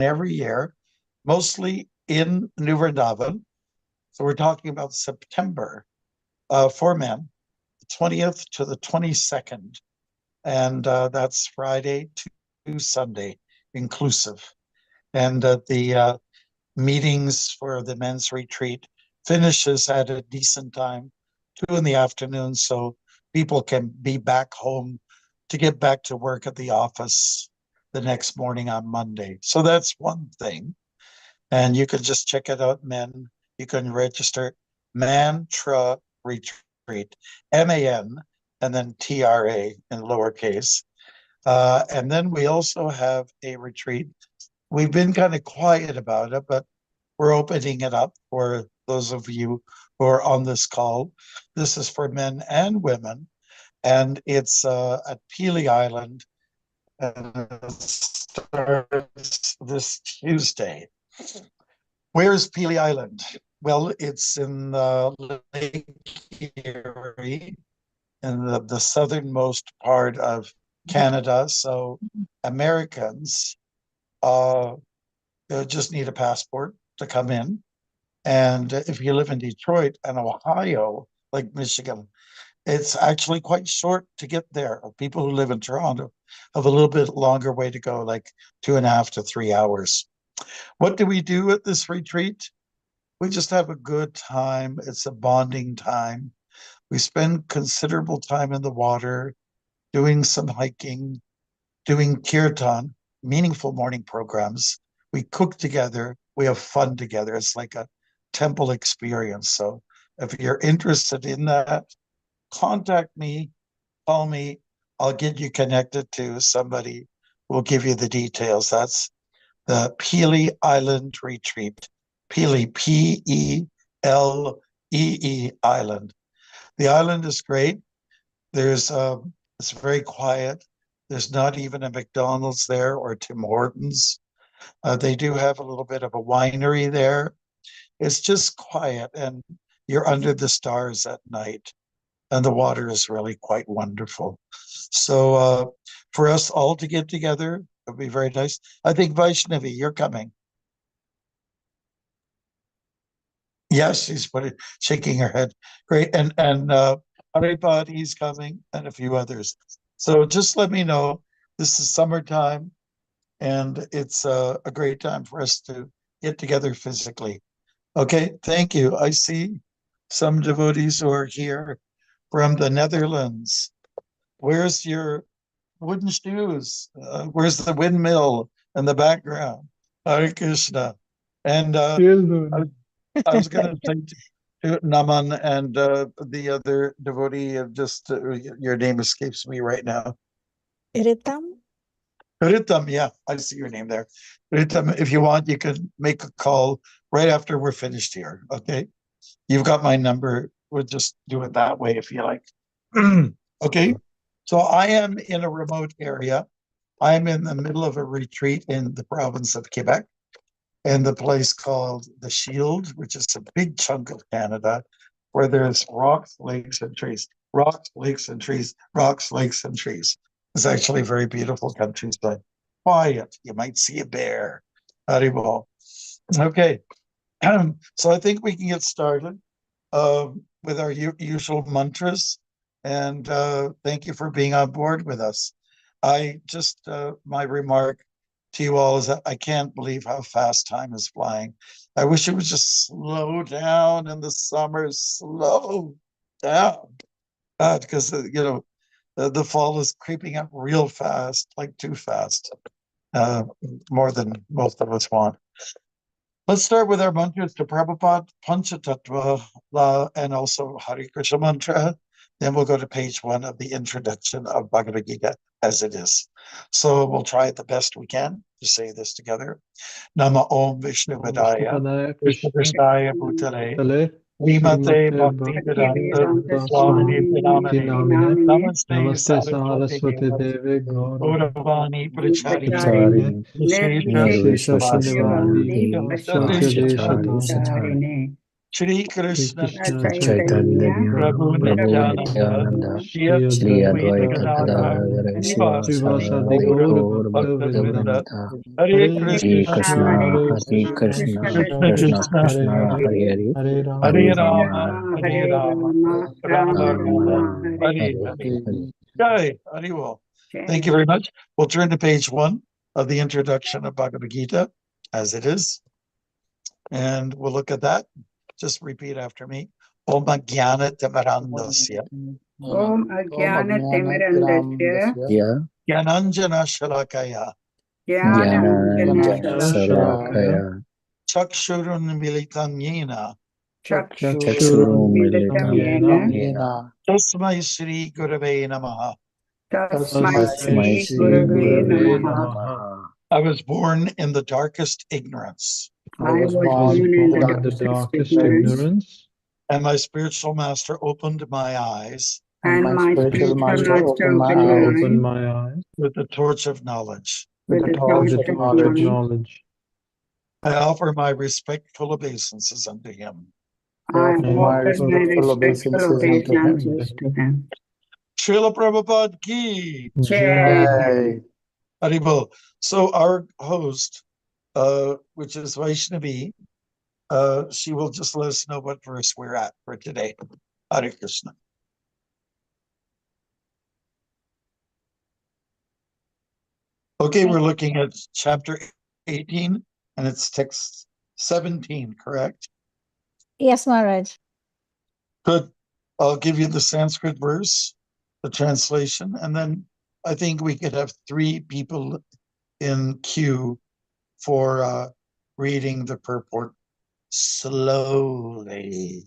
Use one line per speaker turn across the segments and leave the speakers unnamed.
every year, mostly in New Vrindavan. So we're talking about September for men, the 20th to the 22nd. And that's Friday to Sunday inclusive. And the meetings for the men's retreat finishes at a decent time, 2 in the afternoon, so people can be back home to get back to work at the office the next morning on Monday. So that's one thing. And you can just check it out, men. You can register Mantra Retreat, MAN, and then TRA in lowercase. And then we also have a retreat. We've been kind of quiet about it, but we're opening it up for those of you who are on this call. This is for men and women, and it's at Peely Island, and it starts this Tuesday. Where's Peely Island? Well, it's in Lake Erie, in the southernmost part of Canada. So Americans just need a passport to come in. And if you live in Detroit and Ohio, like Michigan, it's actually quite short to get there. People who live in Toronto have a little bit longer way to go, like 2.5 to 3 hours. What do we do at this retreat? We just have a good time. It's a bonding time. We spend considerable time in the water, doing some hiking, doing kirtan, meaningful morning programs. We cook together. We have fun together. It's like a temple experience. So if you're interested in that, contact me, call me. I'll get you connected to somebody who will give you the details. That's the Peely Island Retreat. Peely, P-E-L-E-E Island. The island is great. It's very quiet. There's not even a McDonald's there or Tim Hortons. They do have a little bit of a winery there. It's just quiet, and you're under the stars at night, and the water is really quite wonderful. So for us all to get together, it would be very nice. I think Vaishnavi, you're coming. Yes, she's shaking her head. Great, and Haripad, he's coming, and a few others. So just let me know. This is summertime, and it's a great time for us to get together physically. Okay, thank you. I see some devotees who are here from the Netherlands. Where's your wooden shoes? Where's the windmill in the background? Hare Krishna. And I was going to say to Naman and the other devotee, your name escapes me right now.
Ritam?
Ritam, yeah, I see your name there. Ritam, if you want, you can make a call right after we're finished here, okay? You've got my number. We'll just do it that way if you like. Okay, so I am in a remote area. I'm in the middle of a retreat in the province of Quebec, in the place called the Shield, which is a big chunk of Canada, where there's rocks, lakes, and trees. Rocks, lakes, and trees. Rocks, lakes, and trees. It's actually a very beautiful countryside. Quiet. You might see a bear. Haribol. Okay. So I think we can get started with our usual mantras. And thank you for being on board with us. My remark to you all is that I can't believe how fast time is flying. I wish it would just slow down in the summer, slow down, because the fall is creeping up real fast, like too fast, more than most of us want. Let's start with our mantras to Prabhupada, Panchatattva, and also Hare Krishna mantra. Then we'll go to page 1 of the introduction of Bhagavad Gita as it is. So we'll try it the best we can to say this together. Nama Om Vishnu Vadaya, Vishnu Krishnaya Bhutale, Vimate Bhakti Vedanta Swamini Vinamane, Namaste Saraswati Devi Gauravani Prachari
Nirvishesha Shunyavadi Vashishesha Dosharine
Shri Krishna
Chaitanya
Prabhu
Prabhu
Nityananda
Nityananda
Shri
Shri
Advaita
Advaita
Gadadhar
Gadadhara
Srivasadi
Srivasadi
Gaur
Gaur
Bhakta Vrinda
Bhakta
Hare
Hare
Krishna
Krishna, Hare
Krishna
Krishna,
Krishna
Krishna Krishna, Hare Hare,
Hare
Hare
Rama
Rama,
Hare Rama Rama
Rama
Rama
Rama,
Hare
Hare
Hare
Hare.
Jai Haribo. Thank you very much. We'll turn to page 1 of the introduction of Bhagavad Gita as it is, and we'll look at that. Just repeat after me. Om Jnana Tamarandasya
Om Ajnana Timirandasya
Yeah,
Jnananjana Shalakaya
Jnana
Jnananjana
Shalakaya
Chakshurun Militam Yena
Chakshurumilitam Yena
Yena
Tasmai Shri Gurave Namaha.
Tasmai
Tasmai
Shri
Shri
Gurave
Gurave
Namaha.
Namaha.
I was born in the darkest ignorance,
I was born in the darkest ignorance,
and my spiritual master opened my eyes
and my spiritual master opened my eyes
with the torch of knowledge.
with the torch of knowledge.
I offer my respectful obeisances unto him.
I offer my respectful obeisances to him.
Srila Prabhupada ki.
Jai.
Haribol. So our host, which is Vaishnavi, she will just let us know what verse we're at for today. Hare Krishna. Okay, we're looking at chapter 18, and it's text 17, correct?
Yes, Maharaj.
Good. I'll give you the Sanskrit verse, the translation, and then I think we could have 3 people in queue for reading the purport slowly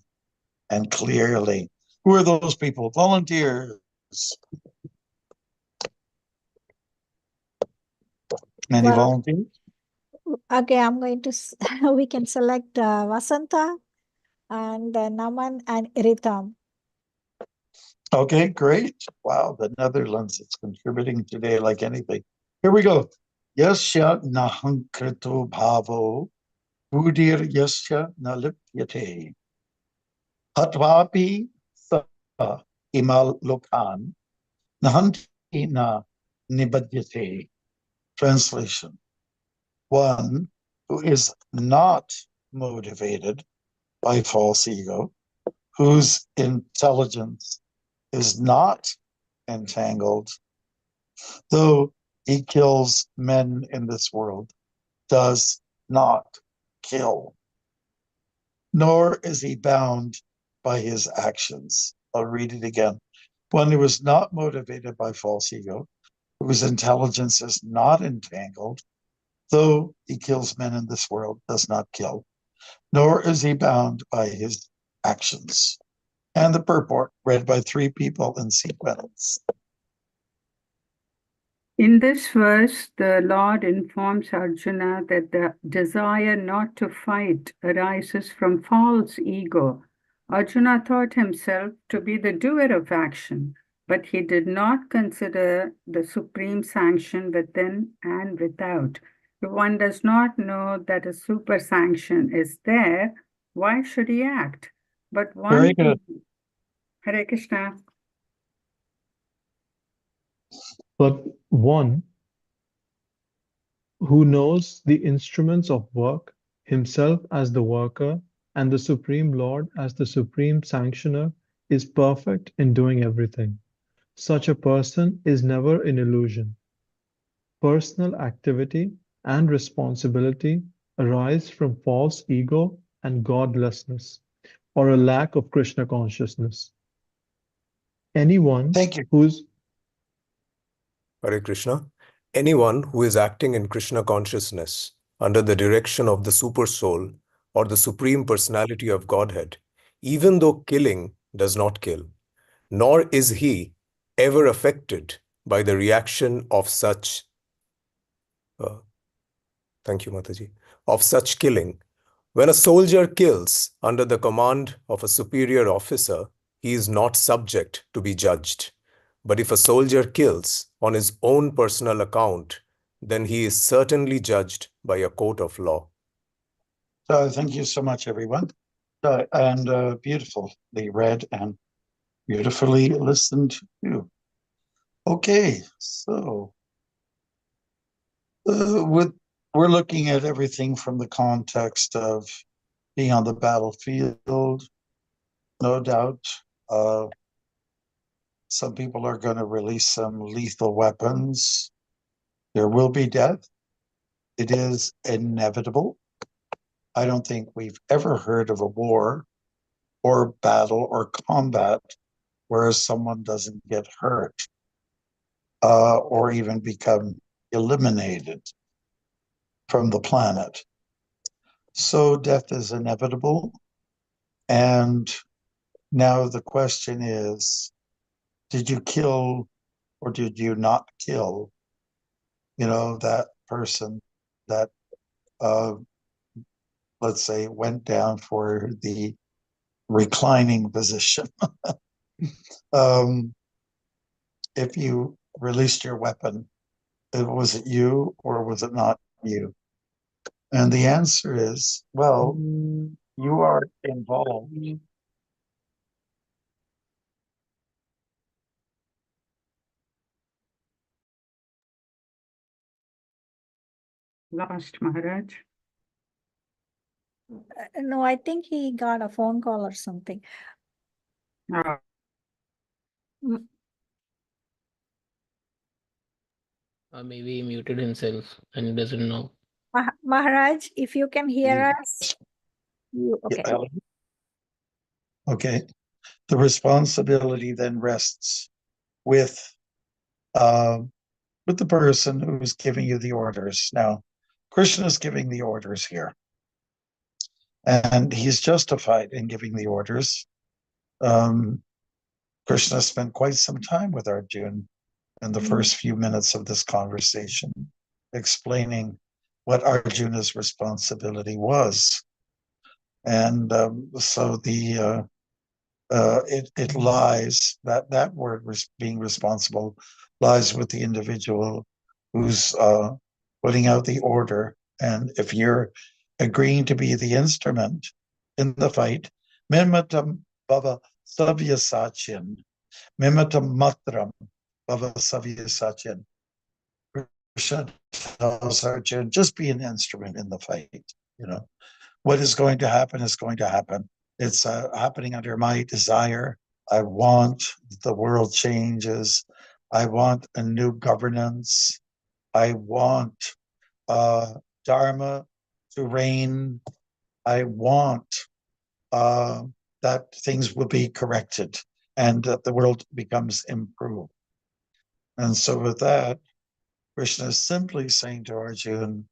and clearly. Who are those people? Volunteers. Any
Well,
volunteers?
Okay, I'm going to, we can select Vasanta and Naman and Iritam.
Okay, great. Wow, the Netherlands is contributing today like anything. Here we go. Yasya nahankrito bhavo budir yasya nalipyate hatvapi sa imal lokan nahanti na nibadyate. Translation. One who is not motivated by false ego, whose intelligence is not entangled, though he kills men in this world, does not kill, nor is he bound by his actions. I'll read it again. One who is not motivated by false ego, whose intelligence is not entangled, though he kills men in this world, does not kill, nor is he bound by his actions. And the purport read by 3 people in sequence.
In this verse, the Lord informs Arjuna that the desire not to fight arises from false ego. Arjuna thought himself to be the doer of action, but he did not consider the supreme sanction within and without. If one does not know that a super sanction is there, why should he act? But one.
Very good.
Hare Krishna.
But one who knows the instruments of work, himself as the worker, and the Supreme Lord as the supreme sanctioner, is perfect in doing everything. Such a person is never in illusion. Personal activity and responsibility arise from false ego and godlessness, or a lack of Krishna consciousness. Anyone
Thank you.
who's
Hare Krishna. Anyone who is acting in Krishna consciousness under the direction of the Super Soul or the Supreme Personality of Godhead, even though killing does not kill, nor is he ever affected by the reaction of such, thank you, Mataji, of such killing. When a soldier kills under the command of a superior officer, he is not subject to be judged. But if a soldier kills on his own personal account, then he is certainly judged by a court of law.
So thank you so much, everyone. and beautifully read and beautifully listened to. Okay, so we're looking at everything from the context of being on the battlefield, no doubt. Some people are going to release some lethal weapons. There will be death. It is inevitable. I don't think we've ever heard of a war or battle or combat where someone doesn't get hurt or even become eliminated from the planet. So death is inevitable. And now the question is, did you kill or did you not kill, that person that, let's say, went down for the reclining position? If you released your weapon, was it you or was it not you? And the answer is, well, you are involved.
Lost Maharaj.
No, I think he got a phone call or something.
Ah,
M-
Or maybe he muted himself and he doesn't know.
Maharaj, if you can hear us, okay.
Yeah. Okay. The responsibility then rests with the person who's giving you the orders. Now, Krishna is giving the orders here, and he's justified in giving the orders. Krishna spent quite some time with Arjuna in the first few minutes of this conversation, explaining what Arjuna's responsibility was. And so it lies, that word being responsible lies with the individual who's putting out the order. And if you're agreeing to be the instrument in the fight, Mimmatam Bhava Savyasachin, Mimmatam Matram Bhava Savyasachin. Krishna tells Arjuna, just be an instrument in the fight. What is going to happen is going to happen. It's happening under my desire. I want the world changes. I want a new governance. I want Dharma to reign. I want that things will be corrected and that the world becomes improved. And so with that, Krishna is simply saying to Arjuna,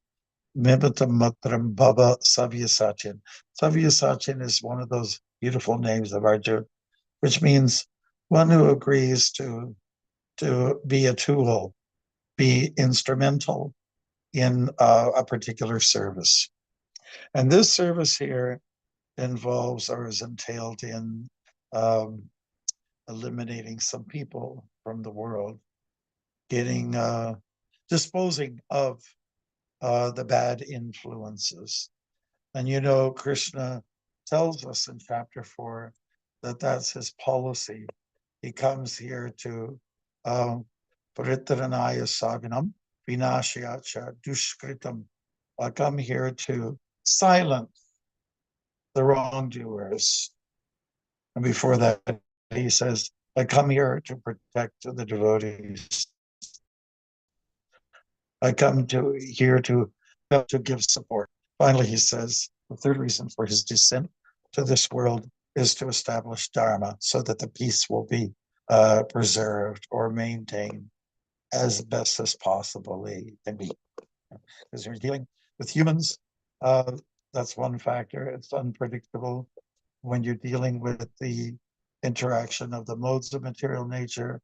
Mimatam Matram Bhava Savyasachin. Savyasachin is one of those beautiful names of Arjuna, which means one who agrees to be a tool, be instrumental in a particular service. And this service here involves or is entailed in eliminating some people from the world, getting disposing of the bad influences. And Krishna tells us in chapter 4 that that's his policy. He comes here to Paritranaya Saganam Vinashyacha Dushkritam. I come here to silence the wrongdoers. And before that, he says, I come here to protect the devotees. I come here to give support. Finally, he says, the third reason for his descent to this world is to establish Dharma so that the peace will be preserved or maintained as best as possibly can be. Because we're dealing with humans, that's one factor. It's unpredictable. When you're dealing with the interaction of the modes of material nature,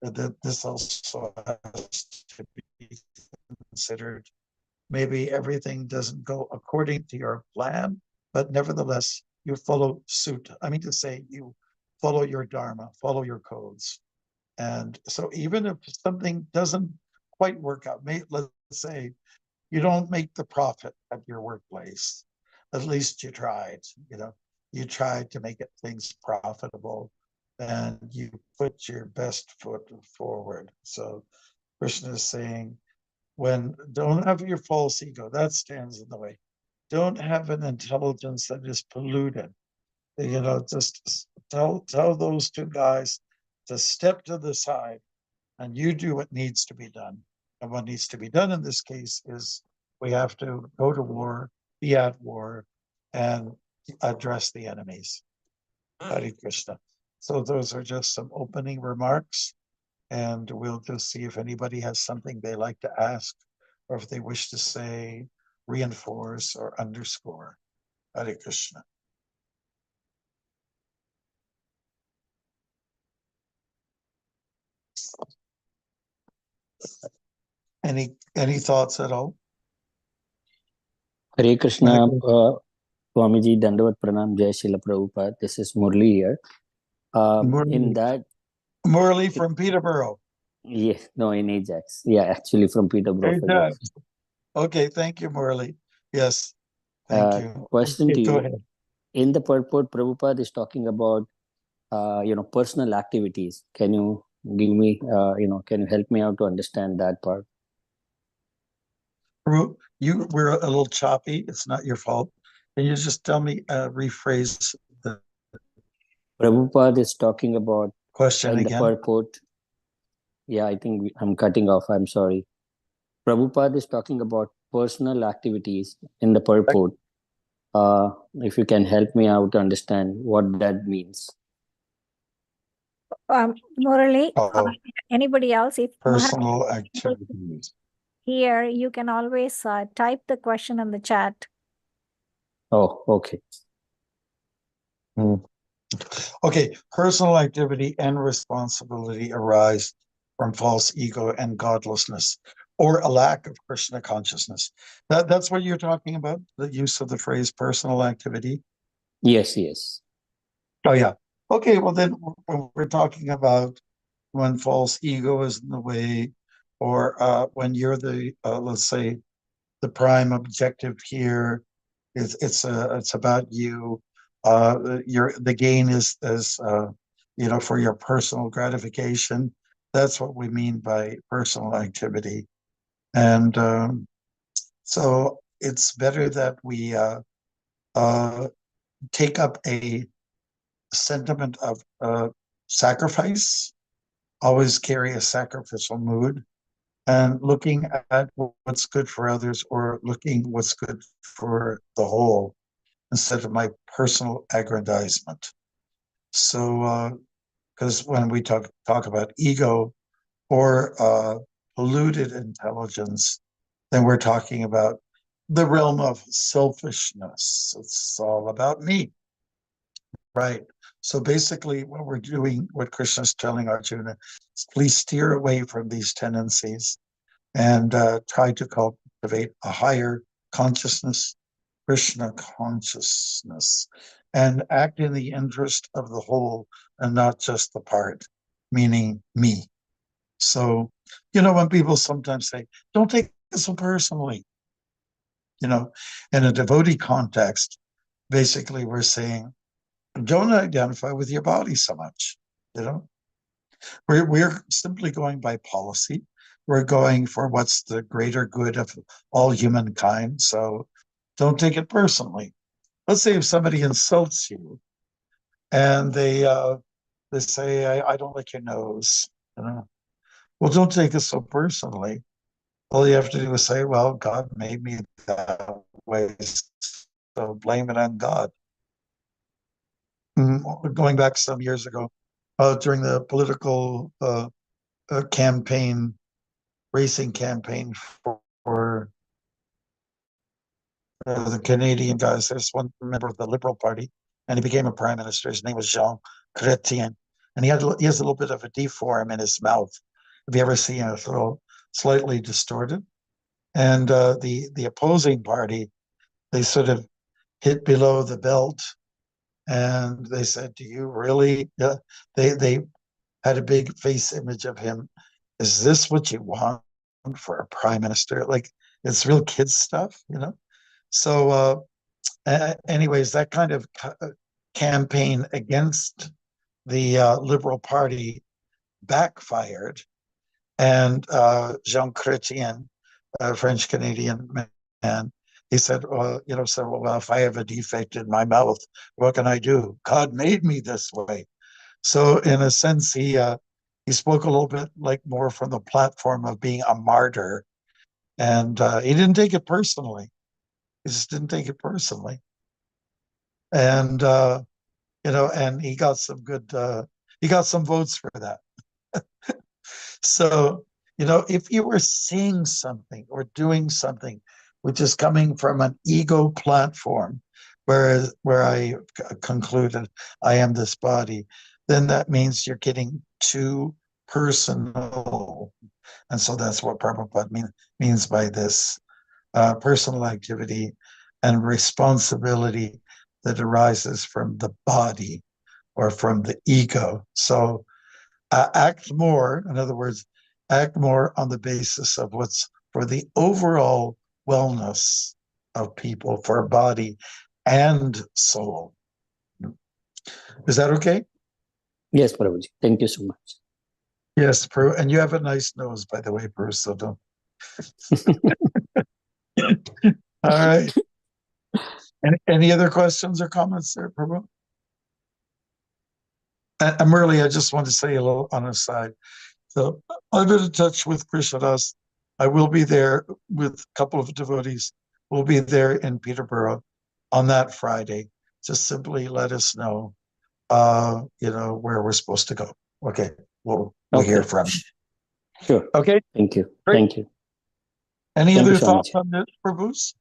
that this also has to be considered. Maybe everything doesn't go according to your plan, but nevertheless, you follow suit. I mean to say, you follow your dharma, follow your codes. And so even if something doesn't quite work out, let's say you don't make the profit at your workplace, at least you tried, you try to make it things profitable, and you put your best foot forward. So Krishna is saying, don't have your false ego, that stands in the way. Don't have an intelligence that is polluted. Just tell those two guys to step to the side, and you do what needs to be done. And what needs to be done in this case is we have to go to war, be at war, and address the enemies. Hare Krishna. So those are just some opening remarks, and we'll just see if anybody has something they like to ask, or if they wish to say, reinforce, or underscore. Hare Krishna. Any thoughts at all?
Hare Krishna,
Hare
Swamiji, Dandavat Pranam, Jai Srila Prabhupada. This is Murli here. In that,
Murli from Peterborough.
yes, no, in Ajax. Yeah, actually from Peterborough.
Ajax. Okay, thank you, Murli. Yes, thank you.
Question to
Go
you.
ahead.
In the purport, Prabhupada is talking about, personal activities. Can you give me, can you help me out to understand that part?
You were a little choppy. It's not your fault. Can you just tell me, rephrase the
Prabhupada is talking about
question
in the
again?
purport. Yeah, I think I'm cutting off. I'm sorry. Prabhupada is talking about personal activities in the purport. If you can help me out to understand what that means.
Murali,
Oh,
anybody else? If
personal activities.
here, you can always type the question in the chat.
Oh, okay.
Okay, personal activity and responsibility arise from false ego and godlessness, or a lack of Krishna consciousness. That's what you're talking about, the use of the phrase personal activity?
Yes, yes.
Oh, yeah. Okay, well then, when we're talking about when false ego is in the way, or when you're the, let's say, the prime objective here, it's about you. The gain is for your personal gratification. That's what we mean by personal activity, and so it's better that we take up a sentiment of sacrifice. Always carry a sacrificial mood, and looking at what's good for others, or looking what's good for the whole, instead of my personal aggrandizement. So, because when we talk about ego or polluted intelligence, then we're talking about the realm of selfishness. It's all about me, right? So basically, what we're doing, what Krishna's telling Arjuna, is please steer away from these tendencies and try to cultivate a higher consciousness, Krishna consciousness, and act in the interest of the whole and not just the part, meaning me. So, when people sometimes say, don't take it so personally, in a devotee context, basically we're saying, don't identify with your body so much, We're simply going by policy. We're going for what's the greater good of all humankind. So don't take it personally. Let's say if somebody insults you and they say, I don't like your nose, Well, don't take it so personally. All you have to do is say, well, God made me that way, so blame it on God. Going back some years ago, during the political racing campaign for the Canadian guys. There's one member of the Liberal Party, and he became a prime minister. His name was Jean Chrétien, and he has a little bit of a deform in his mouth. Have you ever seen it? A little slightly distorted? And the opposing party, they sort of hit below the belt, and they said, "Do you really?" They had a big face image of him. Is this what you want for a prime minister? Like, it's real kids stuff, So anyways, that kind of campaign against the Liberal Party backfired, and Jean Chrétien, a French Canadian man, he said, well, if I have a defect in my mouth, what can I do? God made me this way. So in a sense, he spoke a little bit like more from the platform of being a martyr, and he didn't take it personally. He just didn't take it personally, and and he got some good, he got some votes for that. So, if you were saying something or doing something which is coming from an ego platform, where I concluded I am this body, then that means you're getting too personal. And so that's what Prabhupada means by this personal activity and responsibility that arises from the body or from the ego. So act more, in other words, act more on the basis of what's for the overall wellness of people, for body and soul. Is that okay?
Yes, Prabhuji. Thank you so much.
Yes, Prue. And you have a nice nose, by the way, Prue, so don't. All right. Any other questions or comments there, Prabhu? And Murli, I just want to say a little on a side. So I've been in touch with Krishnadas. I will be there with a couple of devotees. We'll be there in Peterborough on that Friday. Just simply let us know, where we're supposed to go. Okay, we'll hear from you.
Sure.
Okay.
Thank you.
Great.
Thank you.
Any
Thank
other
you so
thoughts
much.
on this, Prabhus?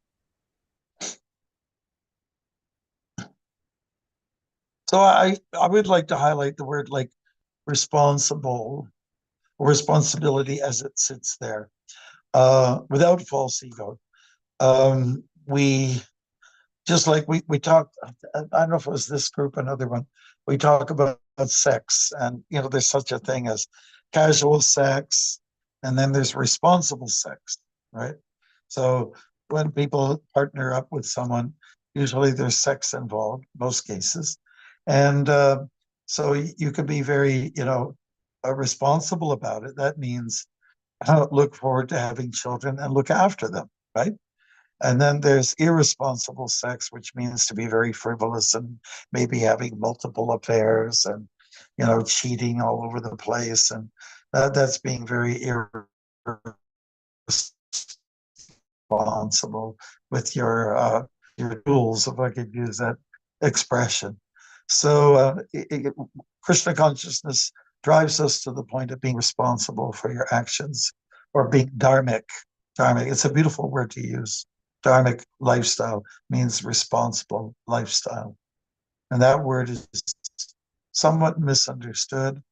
So I would like to highlight the word like responsible, or responsibility as it sits there, without false ego. We just like we talked, I don't know if it was this group, another one, we talk about sex, and there's such a thing as casual sex, and then there's responsible sex, right? So when people partner up with someone, usually there's sex involved, most cases. And so you can be very, responsible about it. That means look forward to having children and look after them, right? And then there's irresponsible sex, which means to be very frivolous and maybe having multiple affairs and, cheating all over the place. And that's being very irresponsible with your tools, if I could use that expression. So Krishna consciousness drives us to the point of being responsible for your actions, or being dharmic. Dharmic, it's a beautiful word to use. Dharmic lifestyle means responsible lifestyle. And that word is somewhat misunderstood.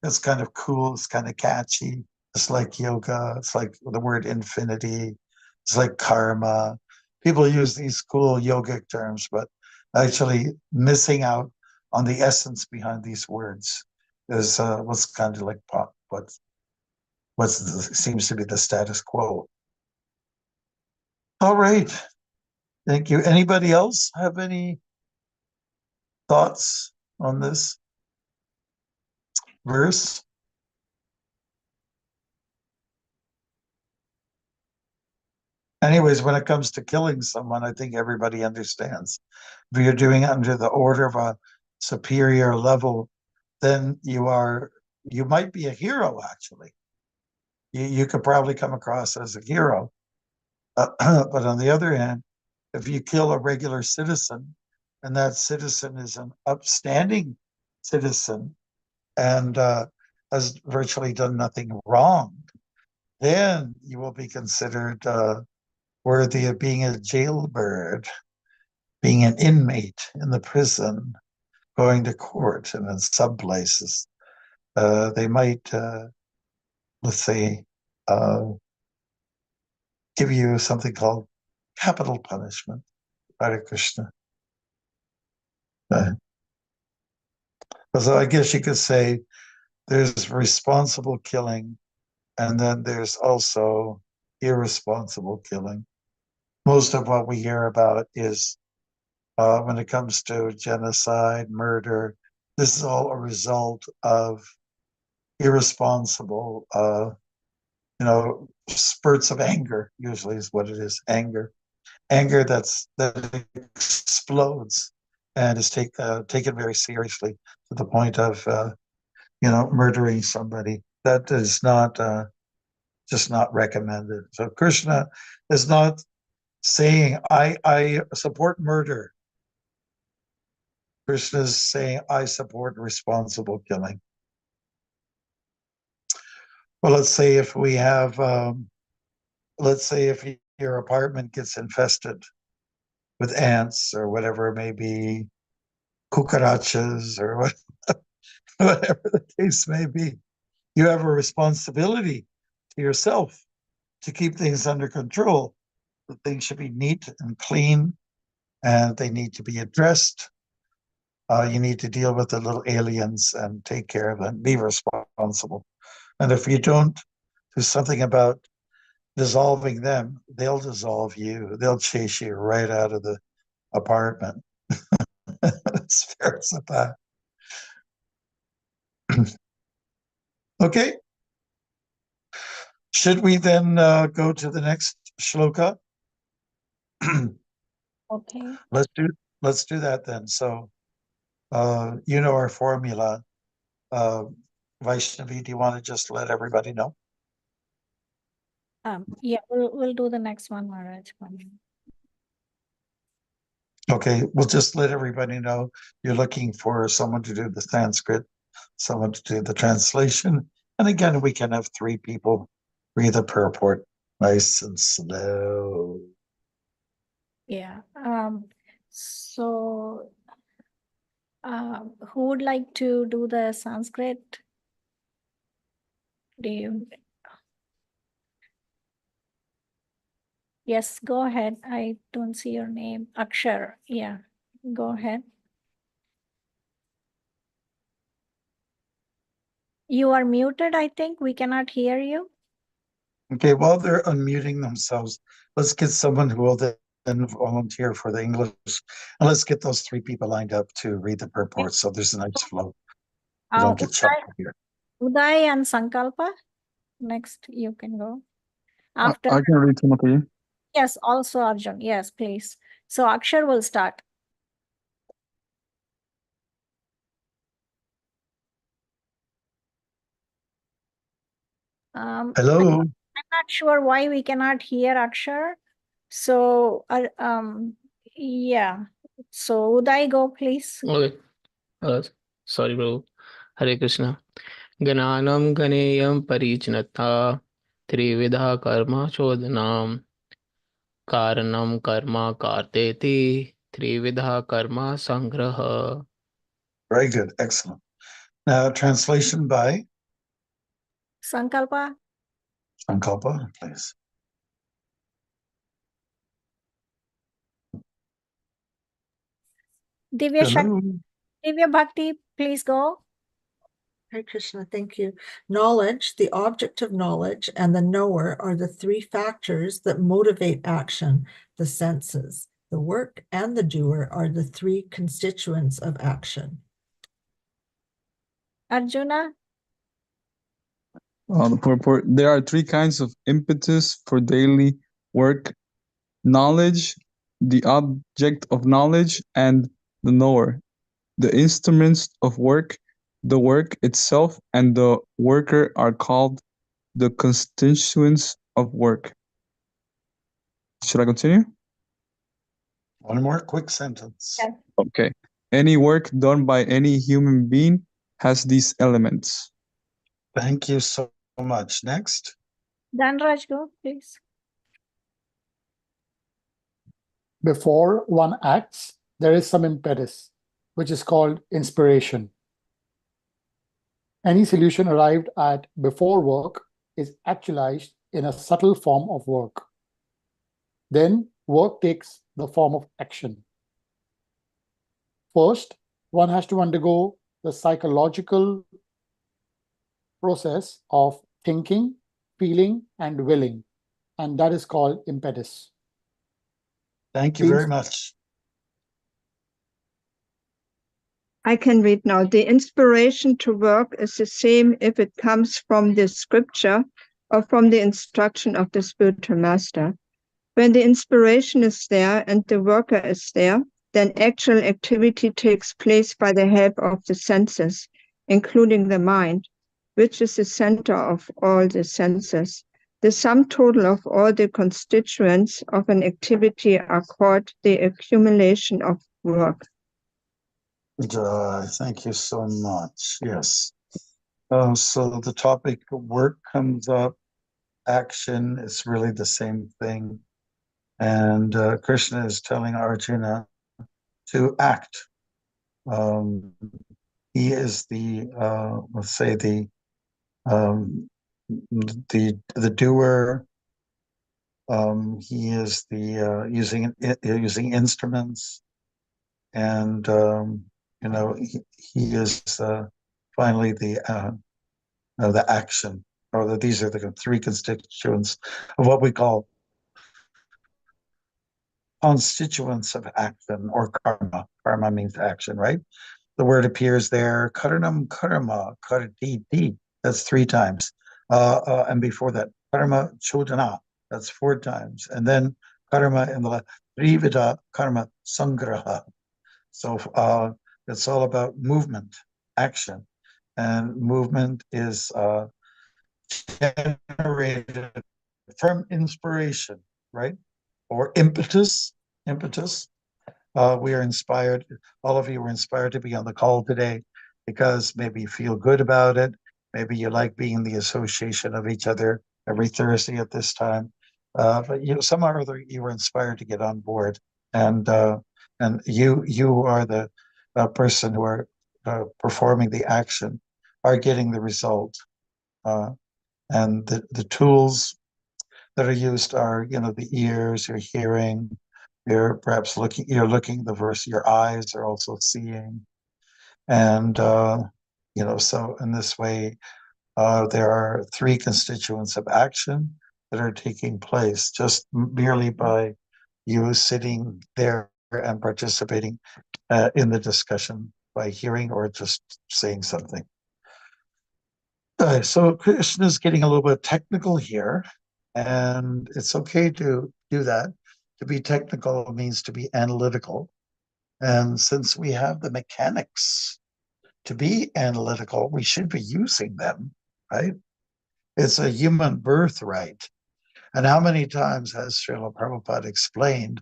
It's kind of cool, it's kind of catchy. It's like yoga, it's like the word infinity, it's like karma. People use these cool yogic terms, but actually missing out on the essence behind these words is what's kind of like what seems to be the status quo. All right. Thank you. Anybody else have any thoughts on this verse? Anyways, when it comes to killing someone, I think everybody understands. If you're doing it under the order of a superior level, then you might be a hero, actually. You could probably come across as a hero. But on the other hand, if you kill a regular citizen, and that citizen is an upstanding citizen and has virtually done nothing wrong, then you will be considered worthy of being a jailbird, being an inmate in the prison, going to court, and in some places they might, let's say, give you something called capital punishment. Hare Krishna. So I guess you could say there's responsible killing, and then there's also irresponsible killing. Most of what we hear about is when it comes to genocide, murder. This is all a result of irresponsible, spurts of anger, usually is what it is, anger that explodes and is taken very seriously to the point of murdering somebody. That is not just not recommended. So Krishna is not saying I support murder. Krishna is saying I support responsible killing. Well, let's say if we have let's say if your apartment gets infested with ants or whatever it may be, cucarachas or whatever the case may be, you have a responsibility to yourself to keep things under control. The things should be neat and clean, and they need to be addressed. You need to deal with the little aliens and take care of them, be responsible. And if you don't do something about dissolving them, they'll dissolve you. They'll chase you right out of the apartment. It's fair as that. Okay. Should we then go to the next shloka?
Okay.
Let's do that then. So our formula. Vaishnavi, do you want to just let everybody know?
Yeah, we'll do the next one, Maharaj.
Okay, we'll just let everybody know you're looking for someone to do the Sanskrit, someone to do the translation. And again, we can have 3 people read the purport nice and slow.
Yeah. So who would like to do the Sanskrit? Do you? Yes, go ahead. I don't see your name. Akshar. Yeah, go ahead. You are muted, I think. We cannot hear you.
Okay, while they're unmuting themselves, let's get someone who will then volunteer for the English. And let's get those 3 people lined up to read the purport so there's a nice flow. You don't get chopped here.
Uday and Sankalpa. Next, you can go. After
I can read Timothy.
yes, also Arjun. Yes, please. So Akshar will start.
Hello.
I'm not sure why we cannot hear Akshar. So yeah. So Uday, go please.
Okay. Sorry, bro. Hare Krishna. Gananam ganeyam parichnata trividha karma chodhanam karanam karma karteti trividha karma sangraha.
Very good. Excellent. Now, translation by
Sankalpa.
Sankalpa, please.
Divya
Hello.
Divya Bhakti, please go.
Hare Krishna, thank you. Knowledge, the object of knowledge, and the knower are the 3 factors that motivate action, the senses. The work and the doer are the 3 constituents of action.
Arjuna.
The purport. There are 3 kinds of impetus for daily work: knowledge, the object of knowledge, and the knower. The instruments of work, the work itself, and the worker are called the constituents of work. Should I continue?
One more quick sentence.
Yes.
Okay. Any work done by any human being has these elements.
Thank you so much. Next.
Dhanraj, go please.
Before one acts, there is some impetus, which is called inspiration. Any solution arrived at before work is actualized in a subtle form of work. Then work takes the form of action. First, one has to undergo the psychological process of thinking, feeling, and willing, and that is called impetus.
Thank you very much.
I can read now. The inspiration to work is the same if it comes from the scripture or from the instruction of the spiritual master. When the inspiration is there and the worker is there, then actual activity takes place by the help of the senses, including the mind, which is the center of all the senses. The sum total of all the constituents of an activity are called the accumulation of work.
Thank you so much. Yes. So the topic work comes up, action is really the same thing. And Krishna is telling Arjuna to act. He is the, let's say, the doer. He is the using instruments, and he is finally the action, or these are the three constituents of what we call constituents of action or karma. Karma means action, right? The word appears there, karanam karma, karati, that's 3 times. And before that, karma chodana, that's 4 times. And then karma in the last, trivida karma sangraha. So it's all about movement, action. And movement is generated from inspiration, right? Or impetus. We are inspired, all of you were inspired to be on the call today because maybe you feel good about it. Maybe you like being in the association of each other every Thursday at this time. But somehow or other you were inspired to get on board. And you are the person who are performing the action, are getting the result. And the tools that are used are, the ears, your hearing, you're perhaps looking the verse, your eyes are also seeing. And, so in this way, there are 3 constituents of action that are taking place just merely by you sitting there and participating in the discussion by hearing or just saying something. So Krishna's getting a little bit technical here, and it's okay to do that. To be technical means to be analytical. And since we have the mechanics to be analytical, we should be using them, right? It's a human birthright. And how many times has Srila Prabhupada explained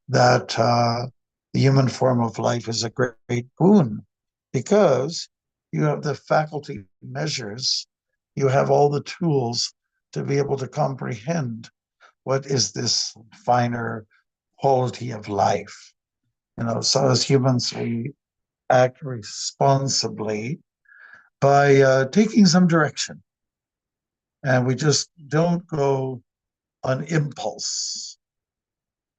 that the human form of life is a great boon because you have the faculty measures, you have all the tools to be able to comprehend what is this finer quality of life. So as humans, we act responsibly by taking some direction. And we just don't go on impulse,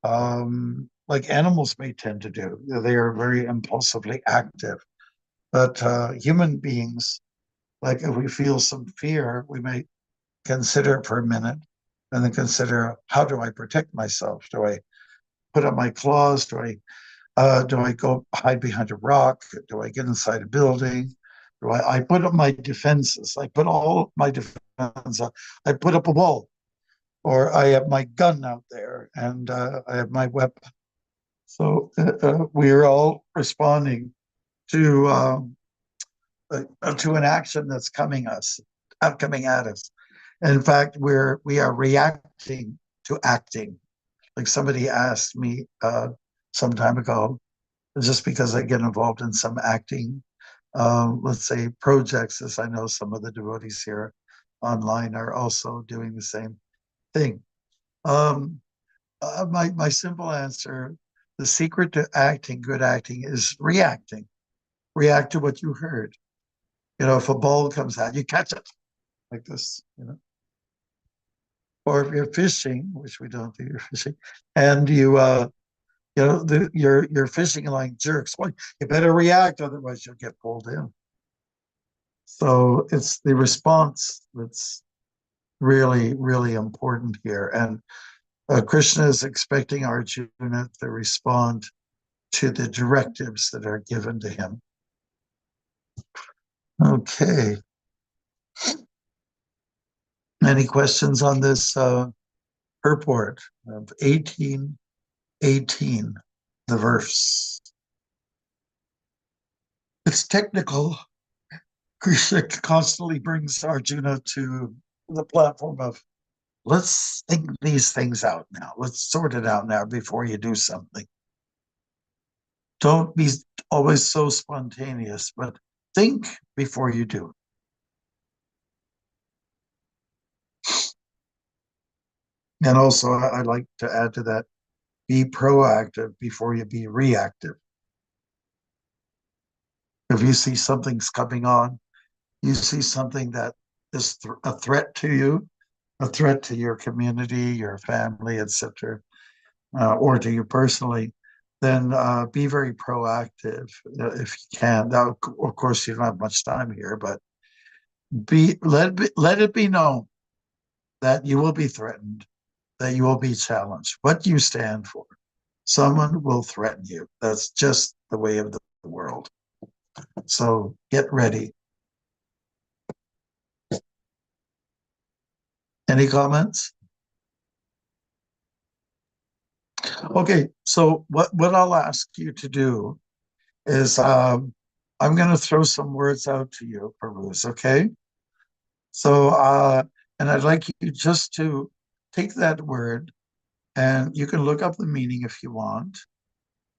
like animals may tend to do. They are very impulsively active. But human beings, like if we feel some fear, we may consider it for a minute and then consider, how do I protect myself? Do I put up my claws? Do I go hide behind a rock? Do I get inside a building? Do I put up my defenses? I put all my defenses up. I put up a wall, or I have my gun out there and I have my weapon. So we are all responding to an action that's coming at us. And in fact, we are reacting to acting. Like somebody asked me some time ago, just because I get involved in some acting, let's say projects, as I know some of the devotees here online are also doing the same thing. My simple answer, the secret to good acting is reacting. React to what you heard. If a ball comes out, you catch it like this, Or if you're fishing, which we don't do, you're fishing, and your fishing line jerks. Well, you better react, otherwise you'll get pulled in. So it's the response that's really, really important here. And Krishna is expecting Arjuna to respond to the directives that are given to him. Okay. Any questions on this purport of 1818, the verse? It's technical. Krishna constantly brings Arjuna to the platform of, let's think these things out now. Let's sort it out now before you do something. Don't be always so spontaneous, but think before you do. And also, I'd like to add to that, be proactive before you be reactive. If you see something's coming on, you see something that is a threat to you, a threat to your community, your family, etc., or to you personally, then be very proactive if you can. Now, of course, you don't have much time here, but let it be known that you will be threatened, that you will be challenged. What you stand for, someone will threaten you. That's just the way of the world. So get ready. Any comments? Okay, so what I'll ask you to do is I'm going to throw some words out to you, Peruse, okay? So, and I'd like you just to take that word and you can look up the meaning if you want.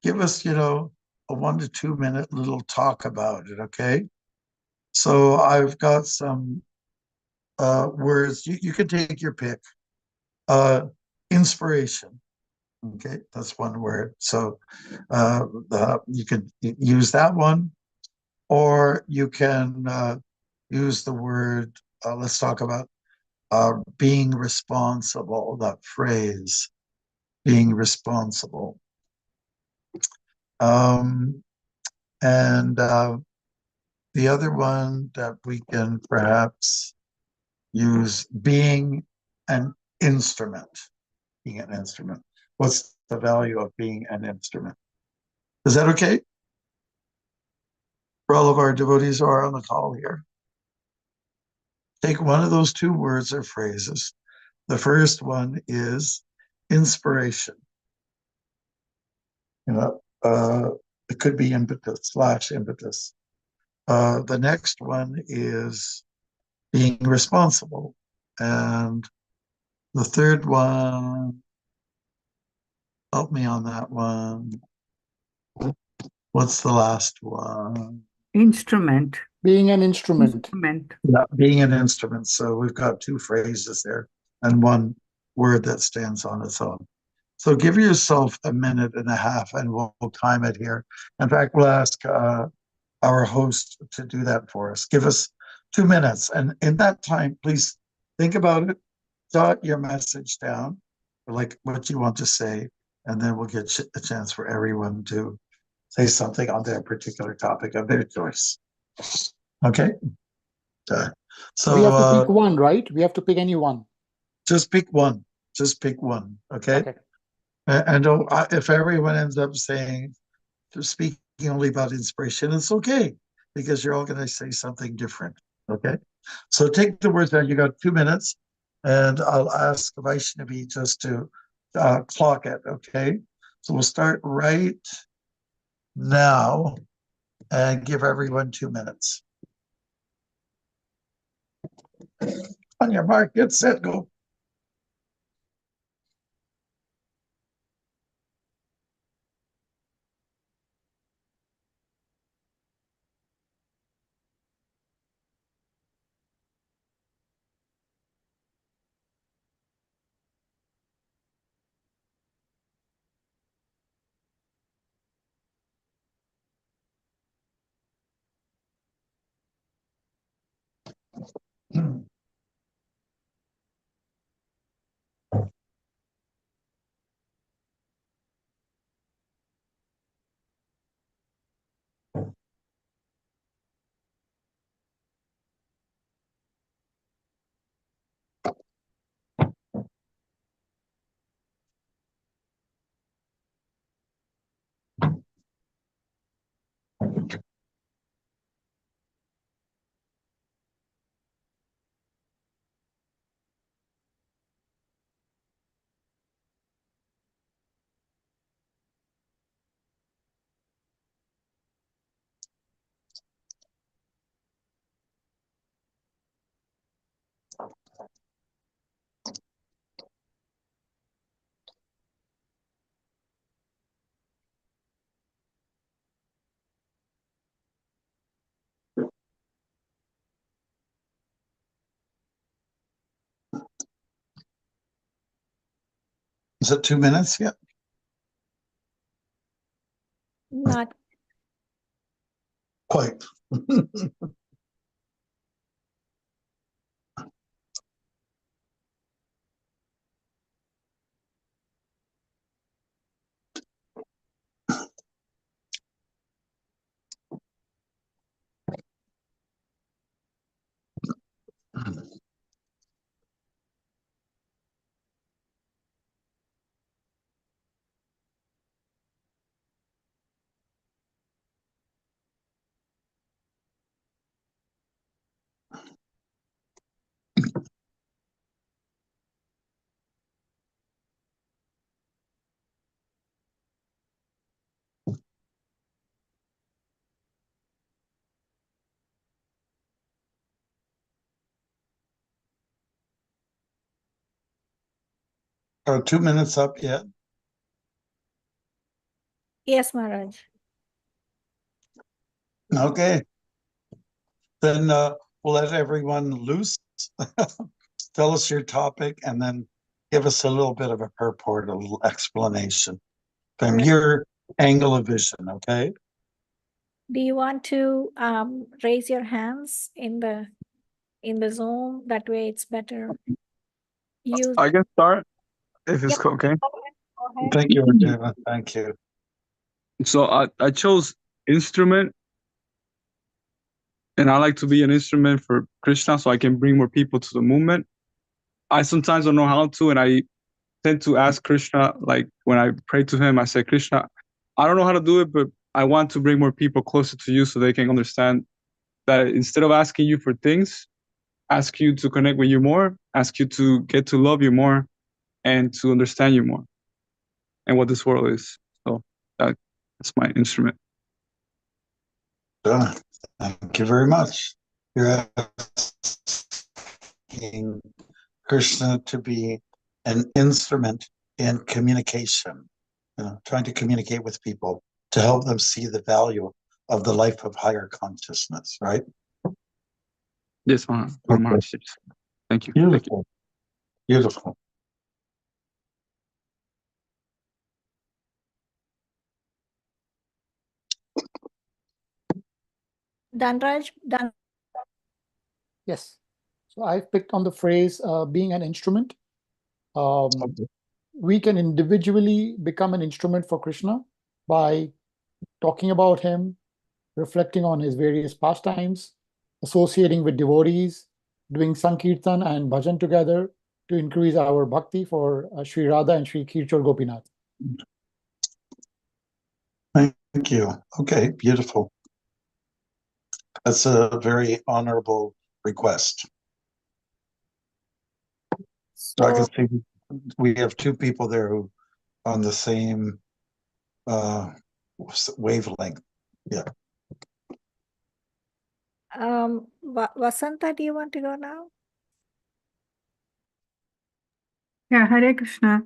Give us, a 1 to 2 minute little talk about it, okay? So I've got some words. You can take your pick. Inspiration. Okay, that's one word. So you can use that one, or you can use the word, let's talk about being responsible, that phrase, being responsible. And the other one that we can perhaps use, being an instrument. Being an instrument. What's the value of being an instrument? Is that okay? For all of our devotees who are on the call here. Take one of those 2 words or phrases. The first one is inspiration. It could be impetus / impetus. The next one is being responsible. And the third one, help me on that one. What's the last one?
Instrument.
Being an instrument.
Instrument.
Yeah, being an instrument. So we've got 2 phrases there and 1 word that stands on its own. So give yourself a minute and a half and we'll time it here. In fact, we'll ask our host to do that for us. Give us 2 minutes. And in that time, please think about it, jot your message down, like what you want to say, and then we'll get a chance for everyone to say something on their particular topic of their choice. Okay? So
we have to pick one, right? We have to pick any one.
Just pick one. Just pick one. Okay? And if everyone ends up speaking only about inspiration, it's okay, because you're all going to say something different. Okay? So take the words down. You got 2 minutes, and I'll ask Vaishnavi just to clock it. Okay? So we'll start right now and give everyone 2 minutes. On your mark, get set, go. Is it 2 minutes yet?
Not
Quite. Are 2 minutes up yet?
yes, Maharaj.
Okay. Then we'll let everyone loose. Tell us your topic and then give us a little bit of a purport, a little explanation from your angle of vision, okay?
Do you want to raise your hands in the Zoom? That way it's better. Use
I can start if it's
Yep.
okay.
Go ahead.
Thank you, Arjuna. Thank you.
So I chose instrument, and I like to be an instrument for Krishna so I can bring more people to the movement. I sometimes don't know how to, and I tend to ask Krishna, like when I pray to him, I say, Krishna, I don't know how to do it, but I want to bring more people closer to you so they can understand that instead of asking you for things, ask you to connect with you more, ask you to get to love you more and to understand you more and what this world is. So that's my instrument.
Thank you very much. You're asking Krishna to be an instrument in communication, trying to communicate with people to help them see the value of the life of higher consciousness, right?
Yes, Maharaj. Thank you.
Beautiful.
Thank you.
Beautiful.
Dhanraj,
Yes. So I've picked on the phrase being an instrument. We can individually become an instrument for Krishna by talking about him, reflecting on his various pastimes, associating with devotees, doing Sankirtan and Bhajan together to increase our bhakti for Sri Radha and Sri Kirchor Gopinath.
Thank you. Okay, beautiful. That's a very honorable request. So I can see we have two people there who on the same wavelength. Yeah.
Vasanta, do you want to go now?
Yeah, Hare Krishna.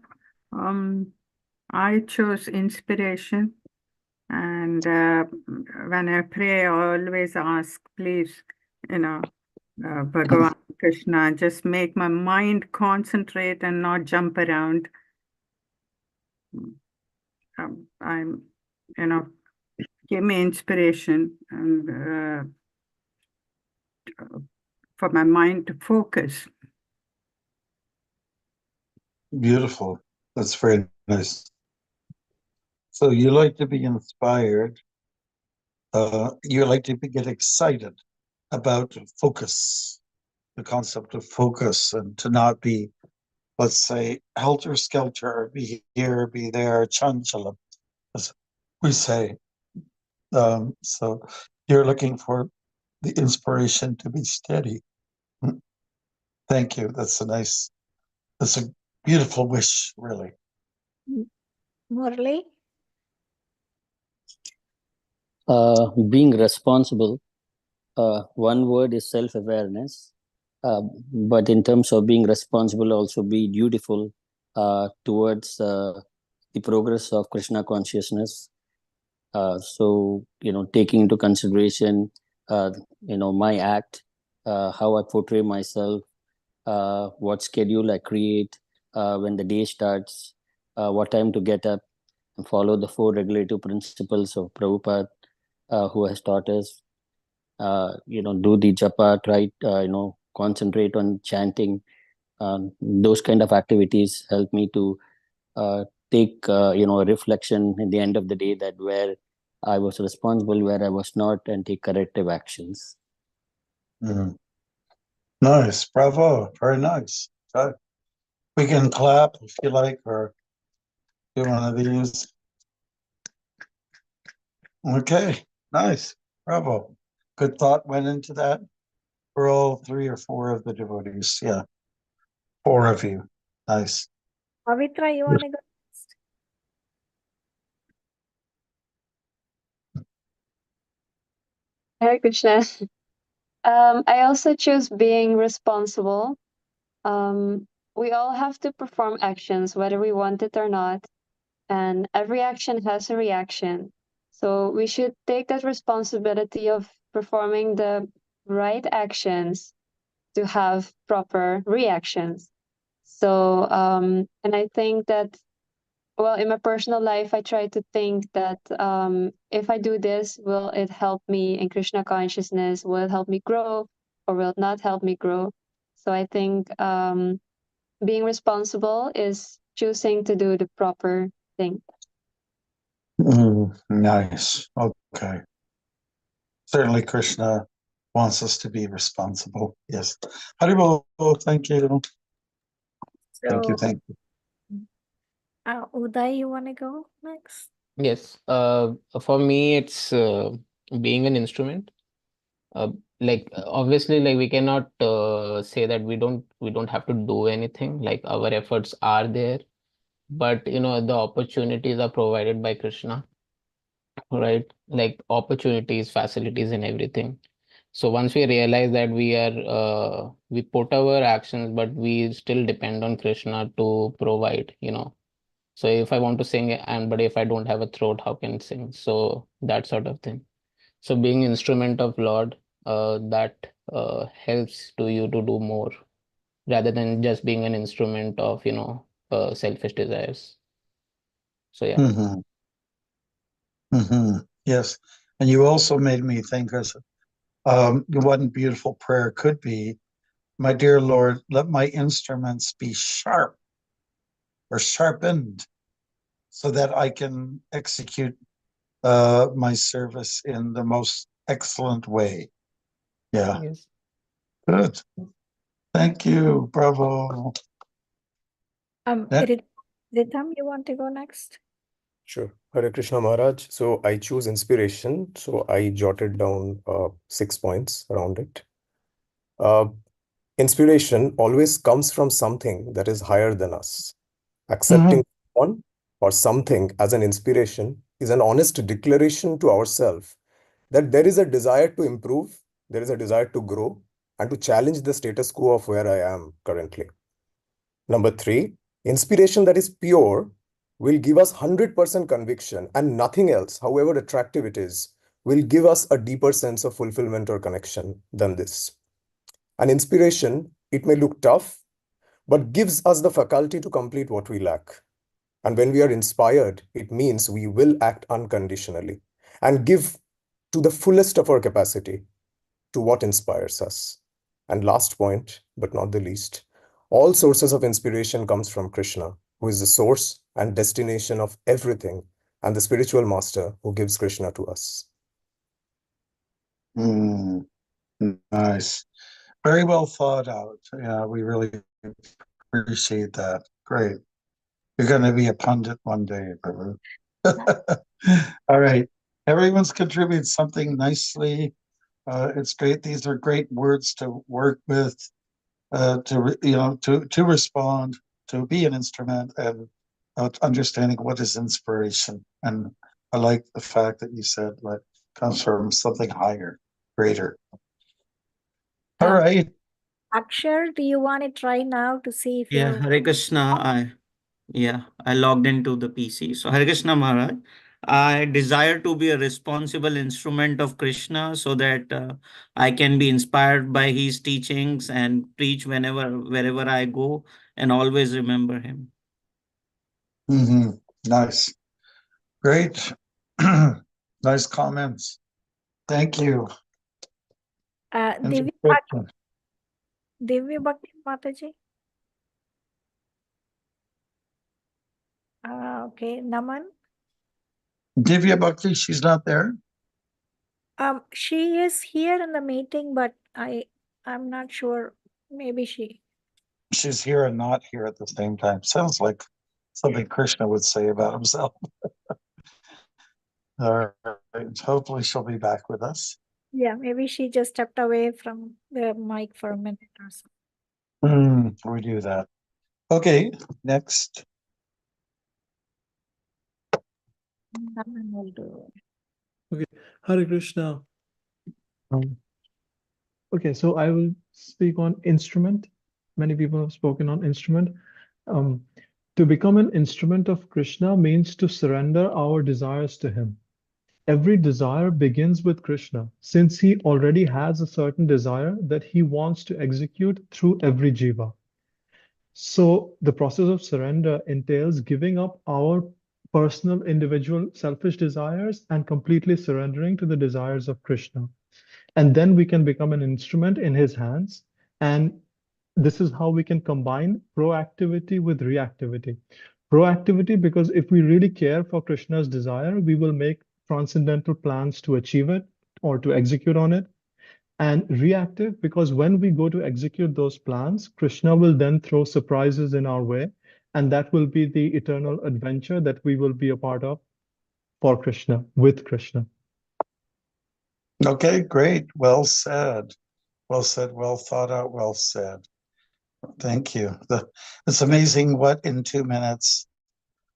I chose inspiration, and when I pray, I always ask, please, Bhagavan Krishna, just make my mind concentrate and not jump around. I'm, give me inspiration and for my mind to focus.
Beautiful. That's very nice. So you like to be inspired. You like to get excited about focus, the concept of focus, and to not be, let's say, helter-skelter, be here, be there, chanchala, as we say. So you're looking for the inspiration to be steady. Thank you. That's a beautiful wish, really.
Murali?
Being responsible, one word is self-awareness. But in terms of being responsible, also be dutiful towards the progress of Krishna consciousness. So, taking into consideration, my act, how I portray myself, what schedule I create when the day starts, what time to get up, and follow the 4 regulative principles of Prabhupada, who has taught us. Do the japa, try, concentrate on chanting. Those kind of activities help me to take, a reflection at the end of the day, that where I was responsible, where I was not, and take corrective actions.
Nice, bravo, very nice. We can clap if you like, or do one of these. Okay, nice, bravo. Good thought went into that for all 3 or 4 of the devotees. Yeah, 4 of you. Nice.
Pavitra, you want to go next?
Hare Krishna. I also choose being responsible. We all have to perform actions, whether we want it or not, and every action has a reaction. So we should take that responsibility of performing the right actions to have proper reactions. So, and I think that, well, in my personal life, I try to think that if I do this, will it help me in Krishna consciousness? Will it help me grow, or will it not help me grow? So I think being responsible is choosing to do the proper thing.
Nice. Okay. Certainly Krishna wants us to be responsible. Yes. Haribol, thank you. Thank you,
So,
thank you.
Uday, you want to go next?
Yes. For me, it's being an instrument. Obviously, like we cannot say that we don't have to do anything. Like our efforts are there, but the opportunities are provided by Krishna, right? Like opportunities, facilities, and everything. So once we realize that we put our actions, but we still depend on Krishna to provide. So if I want to sing, but if I don't have a throat, how can I sing? So that sort of thing. So being instrument of Lord, that helps to you to do more rather than just being an instrument of, selfish desires. So yeah.
Yes. And you also made me think as one beautiful prayer could be, my dear Lord, let my instruments be sharp or sharpened so that I can execute my service in the most excellent way. Yeah.
Yes.
Good. Thank you. Bravo.
Ritam, you want to go next?
Sure. Hare Krishna Maharaj. So I choose inspiration. So I jotted down 6 points around it. Inspiration always comes from something that is higher than us. Accepting one or something as an inspiration is an honest declaration to ourselves that there is a desire to improve, there is a desire to grow, and to challenge the status quo of where I am currently. Number 3, inspiration that is pure will give us 100% conviction, and nothing else, however attractive it is, will give us a deeper sense of fulfillment or connection than this. An inspiration, it may look tough, but gives us the faculty to complete what we lack. And when we are inspired, it means we will act unconditionally and give to the fullest of our capacity to what inspires us. And last point, but not the least, all sources of inspiration comes from Krishna, who is the source and destination of everything, and the spiritual master who gives Krishna to us.
Nice. Very well thought out. Yeah, we really appreciate that. Great. You're going to be a pundit one day, Prabhu. All right. Everyone's contributed something nicely. It's great. These are great words to work with, to respond, to be an instrument, and understanding what is inspiration. And I like the fact that you said that comes from something higher, greater. All right.
Akshar, do you want to try now to see if
Yeah,
you're...
Hare Krishna. I logged into the PC. So Hare Krishna Maharaj, I desire to be a responsible instrument of Krishna so that I can be inspired by his teachings and preach wherever I go and always remember him.
Nice. Great. Nice comments. Thank you. And
Divya
Krishna.
Divya Bhakti Mataji. Okay, Naman.
Divya Bhakti, she's not there?
She is here in the meeting, but I'm not sure. Maybe
She's here and not here at the same time. Sounds like something Krishna would say about himself. All right. Hopefully she'll be back with us.
Yeah, maybe she just stepped away from the mic for a minute or so.
We do that. Okay, next.
Naman will do.
Okay, Hare Krishna. Okay, so I will speak on instrument. Many people have spoken on instrument. To become an instrument of Krishna means to surrender our desires to him. Every desire begins with Krishna, since he already has a certain desire that he wants to execute through every jiva. So the process of surrender entails giving up our personal, individual, selfish desires and completely surrendering to the desires of Krishna. And then we can become an instrument in his hands. And this is how we can combine proactivity with reactivity. Proactivity, because if we really care for Krishna's desire, we will make transcendental plans to achieve it or to execute on it. And reactive, because when we go to execute those plans, Krishna will then throw surprises in our way. And that will be the eternal adventure that we will be a part of for Krishna, with Krishna.
Okay, great. Well said. Well said, well thought out, well said. Thank you. It's amazing what in 2 minutes,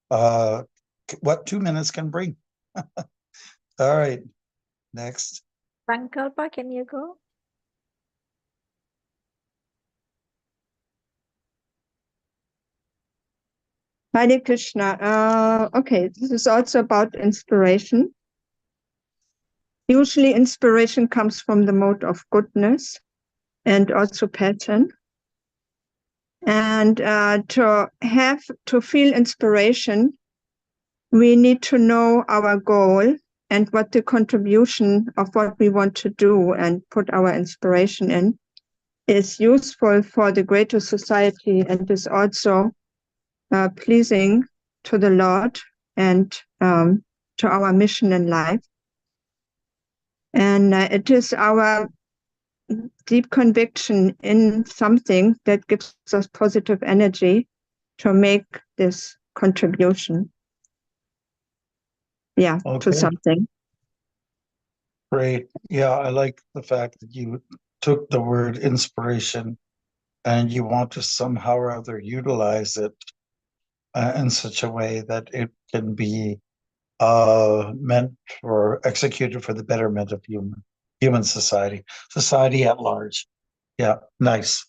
what 2 minutes can bring. All right, next.
Sankalpa, can you go?
Hare Krishna. Okay, this is also about inspiration. Usually inspiration comes from the mode of goodness and also passion. And to feel inspiration, we need to know our goal and what the contribution of what we want to do and put our inspiration in is useful for the greater society and is also pleasing to the Lord and to our mission in life. And it is our deep conviction in something that gives us positive energy to make this contribution. Yeah, to something.
Great. Yeah, I like the fact that you took the word inspiration and you want to somehow or other utilize it in such a way that it can be meant or executed for the betterment of human society at large. Yeah, nice.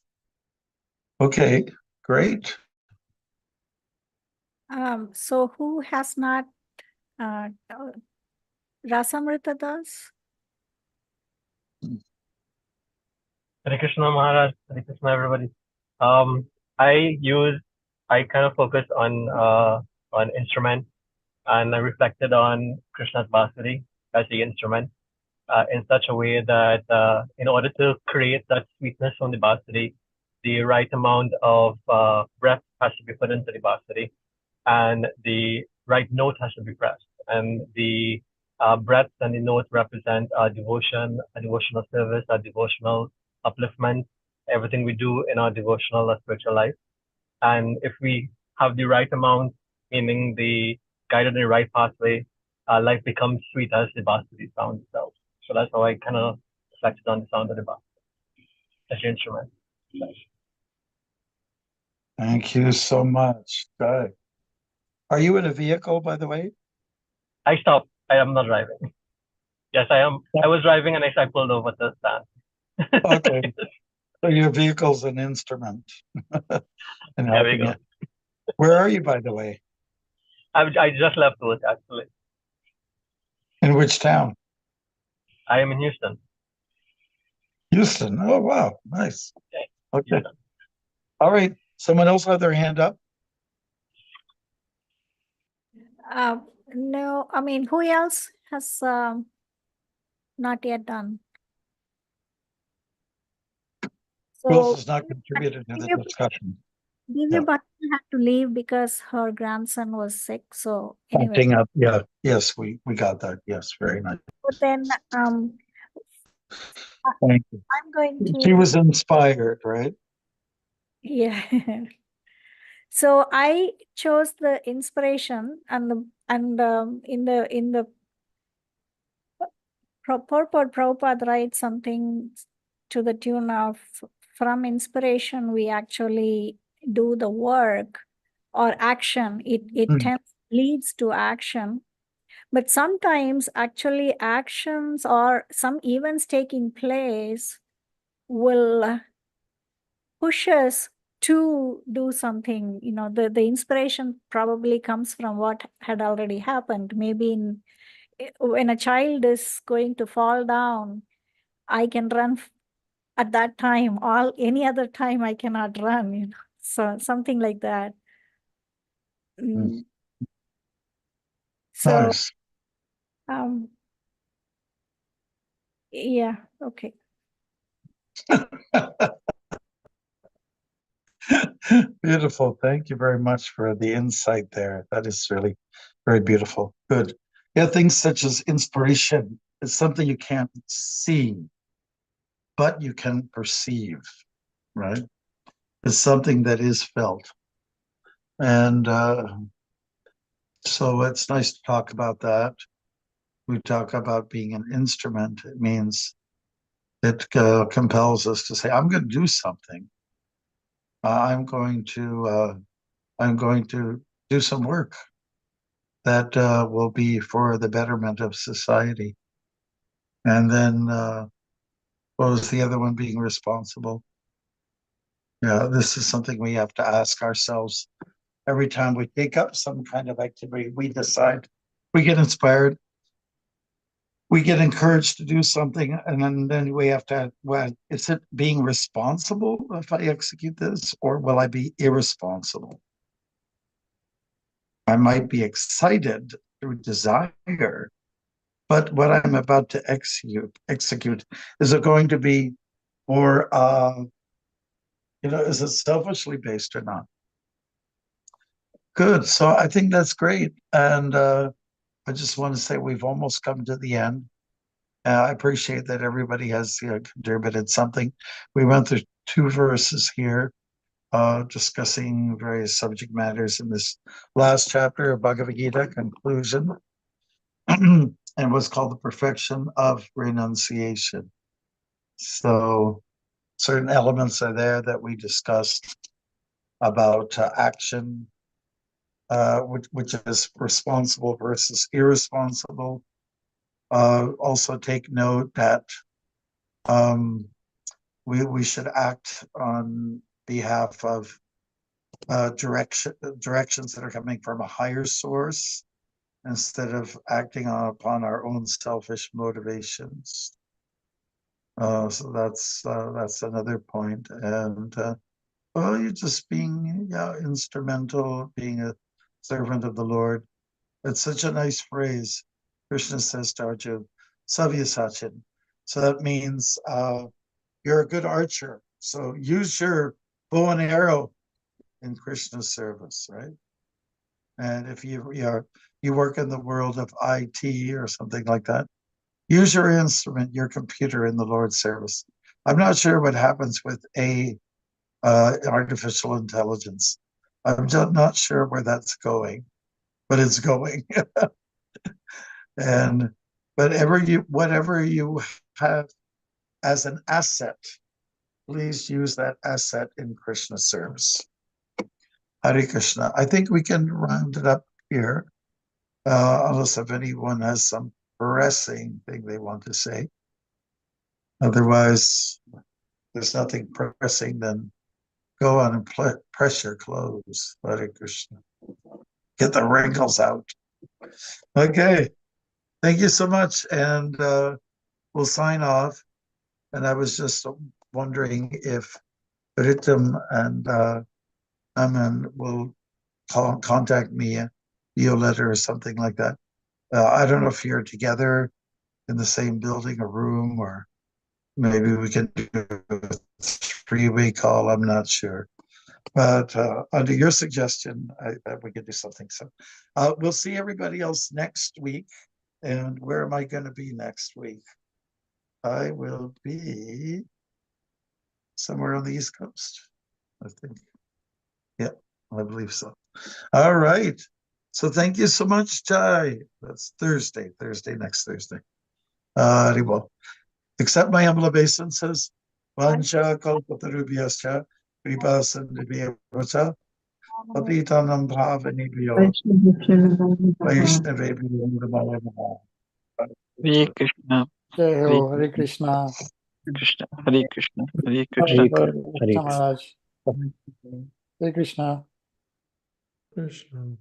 Okay, great.
So who has not Rasamrita Das?
Hare Krishna Maharaj, Hare Krishna everybody. I kind of focus on instrument, and I reflected on Krishna's Basari as the instrument in such a way that in order to create that sweetness from the Basari, the right amount of breath has to be put into the Basari, and the right note has to be pressed. And the breath and the note represent our devotion, our devotional service, our devotional upliftment, everything we do in our devotional or spiritual life. And if we have the right amount, meaning the guided in the right pathway, life becomes sweet as the Basari sound itself. So that's how I kind of reflected on the sound of the Basari as the instrument.
Thank you so much. Good. Are you in a vehicle, by the way?
I stopped. I am not driving. Yes, I am. I was driving and I pulled over to stand.
Okay. So your vehicle's an instrument. And
There we
helping
go.
you. Where are you, by the way?
I just left work actually.
In which town?
I am in Houston.
Houston. Oh, wow. Nice. Okay.
Houston.
All right. Someone else have their hand up?
No, I mean, who else has not yet done?
Who else
So
has not contributed to the
Divya
discussion?
Divya Bhakti had to leave because her grandson was sick. So anyway,
Acting up, yeah, yes, we got that. Yes, very nice.
but then
Thank you.
I'm going
She
to,
was inspired, right?
yeah. So I chose the inspiration and in the purport, Prabhupada writes something to the tune of, from inspiration we actually do the work or action. It leads to action. But sometimes actually actions or some events taking place will push us to do something. You know, the inspiration probably comes from what had already happened. Maybe when a child is going to fall down, I can run at that time. Any other time I cannot run, you know. So something like that. So
Nice.
Yeah, okay.
Beautiful. Thank you very much for the insight there. That is really very beautiful. Good. Yeah, things such as inspiration is something you can't see, but you can perceive, right? It's something that is felt. And so it's nice to talk about that. We talk about being an instrument. It means it compels us to say, I'm going to do something. I'm going to do some work that will be for the betterment of society. And then what was the other one? Being responsible. Yeah, this is something we have to ask ourselves every time we take up some kind of activity. We decide, we get inspired, we get encouraged to do something, and then we have to, well, is it being responsible if I execute this, or will I be irresponsible? I might be excited through desire, but what I'm about to execute, is it going to be, or is it selfishly based or not? Good. So I think that's great, and I just want to say we've almost come to the end. I appreciate that everybody has contributed something. We went through 2 verses here, discussing various subject matters in this last chapter of Bhagavad Gita, conclusion, and what's called the perfection of renunciation. So certain elements are there that we discussed about action, which is responsible versus irresponsible. Also take note that we should act on behalf of directions that are coming from a higher source instead of acting upon our own selfish motivations. So that's another point. And well, you're just being instrumental, being a servant of the Lord. It's such a nice phrase. Krishna says to Arjuna, Savyasachin. So that means you're a good archer. So use your bow and arrow in Krishna's service, right? And if you work in the world of IT or something like that, use your instrument, your computer in the Lord's service. I'm not sure what happens with artificial intelligence. I'm just not sure where that's going, but it's going. And whatever you have as an asset, please use that asset in Krishna service. Hare Krishna. I think we can round it up here, unless if anyone has some pressing thing they want to say. Otherwise, there's nothing pressing, then go on and press your clothes. Hare Krishna. Get the wrinkles out. Okay. Thank you so much. And we'll sign off. And I was just wondering if Ritam and Aman will contact me Violetta or something like that. I don't know if you're together in the same building or room, or maybe we can do a 3-way call. I'm not sure. But under your suggestion, I bet we could do something. So we'll see everybody else next week. And where am I going to be next week? I will be somewhere on the East Coast, I think. Yeah, I believe so. All right. So thank you so much, Jai. That's Thursday, next Thursday. Haribo. Accept my humble obeisances. Vancha kalpatarubhyascha kripa sandhibhyavacha patitanam bhavanibhyo vaishnavebhyo namo namaha.
Hare Krishna,
Jai
Hare
Ho, Hare Krishna.
Krishna, Hare Krishna, Hare Krishna.
Hare
Jai
Hare
Krishna Maharaj. Hare Krishna.
Krishna.